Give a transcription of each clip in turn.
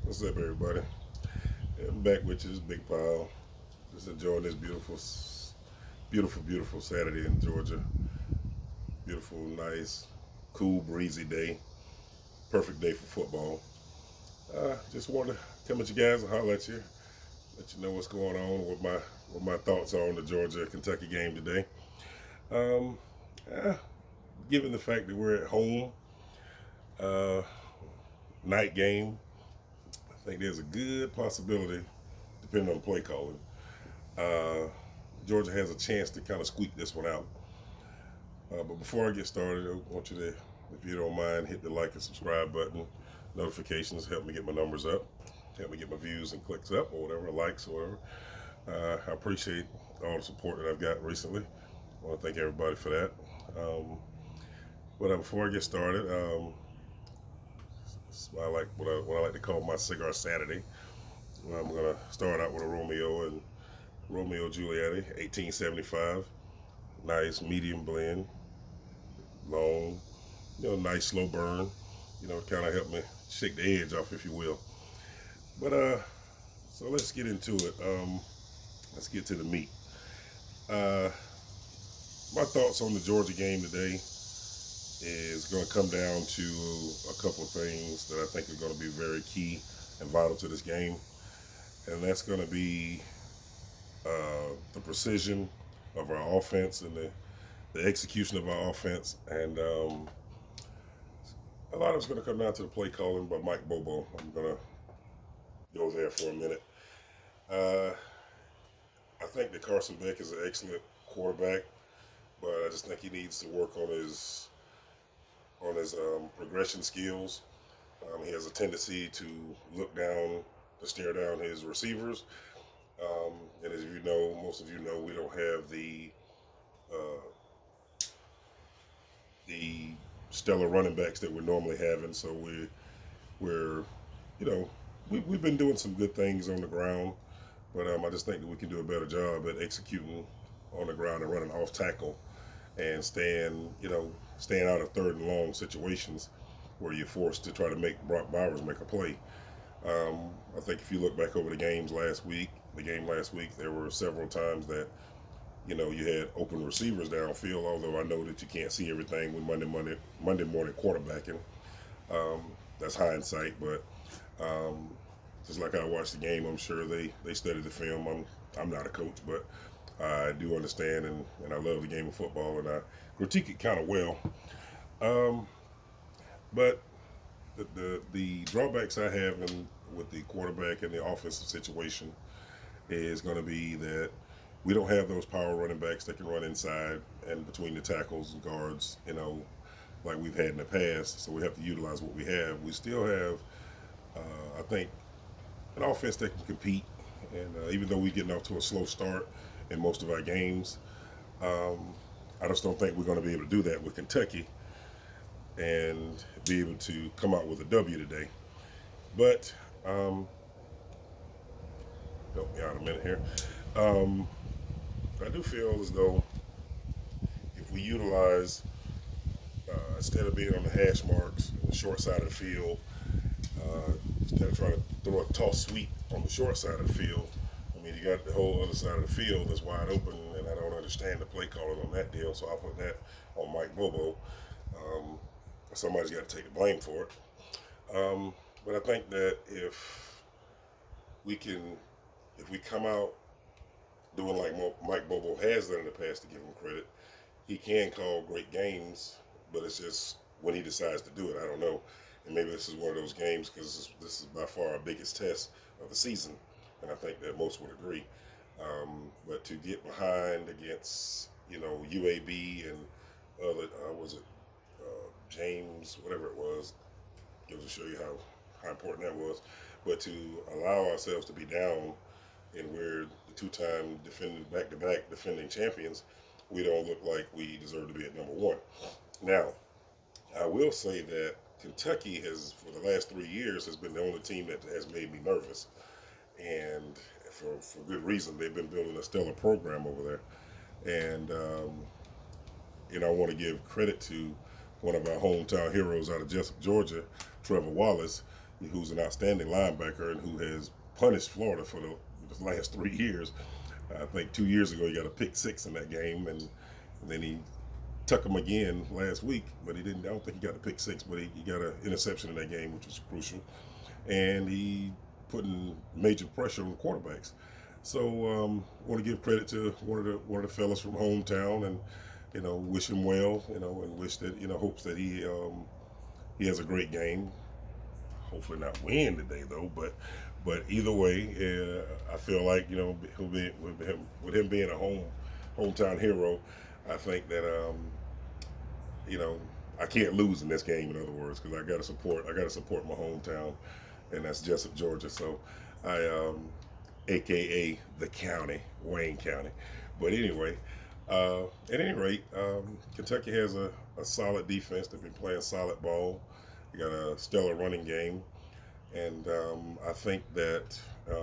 What's up, everybody? I'm back with you. This is Big Powell. Just enjoying this beautiful Saturday in Georgia. Beautiful, nice, cool, breezy day. Perfect day for football. Just wanted to come at you guys and holler at you, let you know what's going on, what my thoughts are on the Georgia Kentucky game today. Um, uh, Given the fact that we're at home, uh, night game, I think there's a good possibility, depending on the play calling, uh, Georgia has a chance to kind of squeak this one out. But before I get started, I want you to, if you don't mind, hit the like and subscribe button. Notifications help me get my numbers up, help me get my views and clicks up, or whatever, likes, or whatever. I appreciate all the support that I've got recently. I want to thank everybody for that. But before I get started, what I like to call my Cigar Saturday. I'm gonna start out with a Romeo Giuliani, 1875. Nice medium blend, long, nice slow burn. Kind of help me shake the edge off, if you will. But so let's get into it. Let's get to the meat. Uh, my thoughts on the Georgia game today is going to come down to a couple of things that I think are going to be very key and vital to this game, and that's going to be the precision of our offense and the execution of our offense, and a lot of it's going to come down to the play calling by Mike Bobo. I'm going to go there for a minute. I think that Carson Beck is an excellent quarterback, but I just think he needs to work on his progression skills. He has a tendency to stare down his receivers. And as you know, most of you know, we don't have the stellar running backs that we're normally having. So we're we've been doing some good things on the ground, but I just think that we can do a better job at executing on the ground and running off tackle and staying out of third and long situations where you're forced to try to make Brock Bowers make a play. I think if you look back over the game last week, there were several times that you had open receivers downfield. Although I know that you can't see everything with Monday morning quarterbacking. That's hindsight, but just like I watched the game, I'm sure they studied the film. I'm not a coach, but I do understand, and I love the game of football, and I critique it kind of well. But the drawbacks I have with the quarterback and the offensive situation is going to be that we don't have those power running backs that can run inside and between the tackles and guards, like we've had in the past. So we have to utilize what we have. We still have, I think, an offense that can compete. And even though we're getting off to a slow start in most of our games, I just don't think we're going to be able to do that with Kentucky and be able to come out with a W today. But help me out a minute here. I do feel as though if we utilize, instead of being on the hash marks, on the short side of the field, instead of trying to throw a toss sweep on the short side of the field, I mean, you got the whole other side of the field that's wide open, and I don't understand the play calling on that deal, so I'll put that on Mike Bobo. Somebody's got to take the blame for it. But I think that if we come out doing like Mike Bobo has done in the past, to give him credit, he can call great games, but it's just when he decides to do it, I don't know. And maybe this is one of those games because this is by far our biggest test of the season, and I think that most would agree. But to get behind against UAB and other James, whatever it was, it will show you how important that was. But to allow ourselves to be down, and we're the two-time back-to-back defending champions, we don't look like we deserve to be at number one. Now, I will say that Kentucky has, for the last 3 years, has been the only team that has made me nervous, and for good reason. They've been building a stellar program over there, and I want to give credit to one of our hometown heroes out of Jessup, Georgia, Trevor Wallace. who's an outstanding linebacker and who has punished Florida for the last 3 years. I think 2 years ago he got a pick six in that game, and then he took him again last week, but he didn't. I don't think he got the pick six, but he got an interception in that game, which was crucial, and he putting major pressure on the quarterbacks. So want to give credit to one of the fellas from hometown, and wish him well, and wish that hopes that he has a great game. Hopefully not win today though, but either way, I feel like with him being a hometown hero, I think that I can't lose in this game. In other words, because I got to support my hometown, and that's Jessup, Georgia. So AKA the county, Wayne County. But anyway, at any rate, Kentucky has a solid defense. They've been playing solid ball. They got a stellar running game, and I think that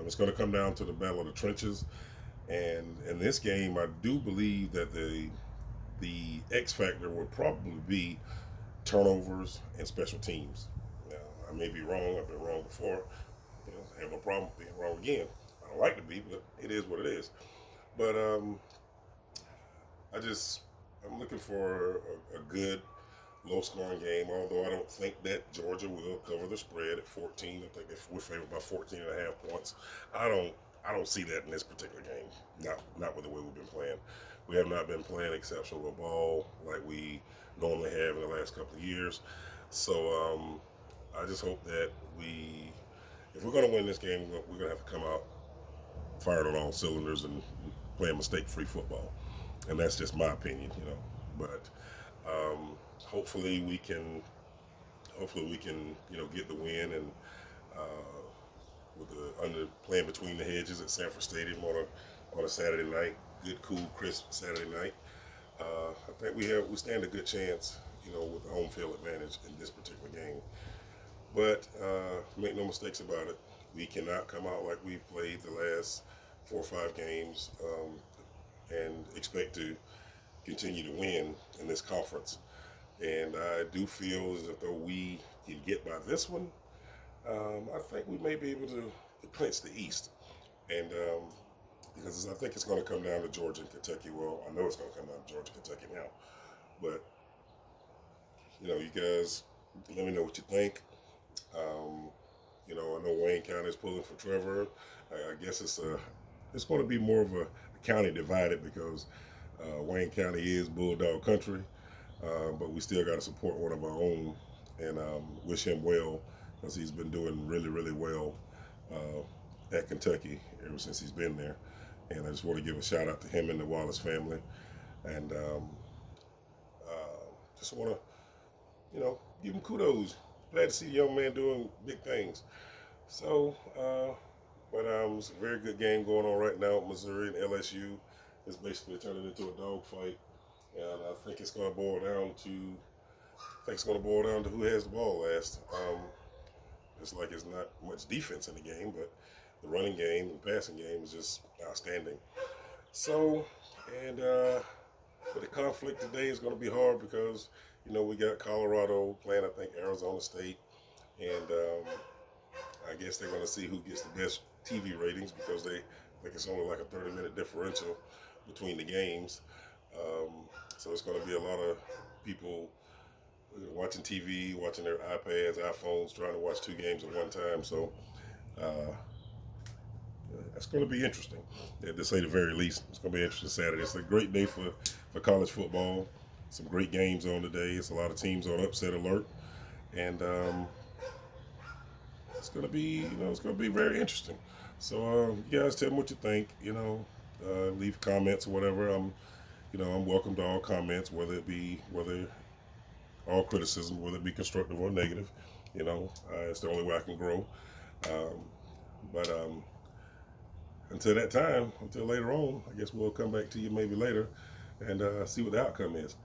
it's going to come down to the battle of the trenches. And in this game, I do believe that the X factor would probably be turnovers and special teams. Now, I may be wrong. I've been wrong before. I have no problem being wrong again. I don't like to be, but it is what it is. But I'm looking for a good low-scoring game, although I don't think that Georgia will cover the spread at 14. I think we're favored by 14 and a half points. I don't see that in this particular game. Not with the way we've been playing. We have not been playing exceptional ball like we normally have in the last couple of years. So I just hope that if we're going to win this game, we're going to have to come out fired on all cylinders and playing mistake-free football. And that's just my opinion, But hopefully we can get the win, and with the playing between the hedges at Sanford Stadium on a Saturday night, good, cool, crisp Saturday night. I think we stand a good chance, with the home field advantage in this particular game. But make no mistakes about it, we cannot come out like we've played the last 4 or 5 games and expect to continue to win in this conference. And I do feel as though we can get by this one. I think we may be able to clinch the East. And because I think it's going to come down to Georgia and Kentucky. Well, I know it's going to come down to Georgia and Kentucky now. But, you guys, let me know what you think. I know Wayne County is pulling for Trevor. I guess it's going to be more of a county divided because Wayne County is Bulldog country. But we still got to support one of our own and wish him well, because he's been doing really, really well at Kentucky ever since he's been there. And I just want to give a shout out to him and the Wallace family. And just want to, give him kudos. Glad to see the young man doing big things. So, but it's a very good game going on right now at Missouri and LSU. It's basically turning into a dogfight. And I think it's going to boil down to who has the ball last. It's like it's not much defense in the game, but the running game and passing game is just outstanding. So, and but the conflict today is going to be hard because we got Colorado playing, I think, Arizona State, and I guess they're going to see who gets the best TV ratings because they think it's only like a 30-minute differential between the games. So it's going to be a lot of people watching TV, watching their iPads, iPhones, trying to watch 2 games at one time. So that's going to be interesting, to say the very least. It's going to be interesting Saturday. It's a great day for college football. Some great games on today. It's a lot of teams on upset alert, and it's going to be very interesting. So you guys tell me what you think. Leave comments or whatever. I'm welcome to all comments, whether all criticism, whether it be constructive or negative. It's the only way I can grow. But until that time, until later on, I guess we'll come back to you maybe later and see what the outcome is.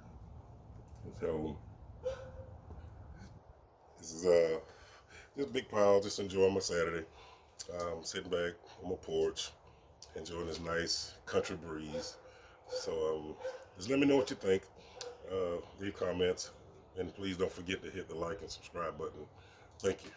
So this is Big Powell, just enjoying my Saturday. Sitting back on my porch, enjoying this nice country breeze. So just let me know what you think. Leave comments, and please don't forget to hit the like and subscribe button. Thank you.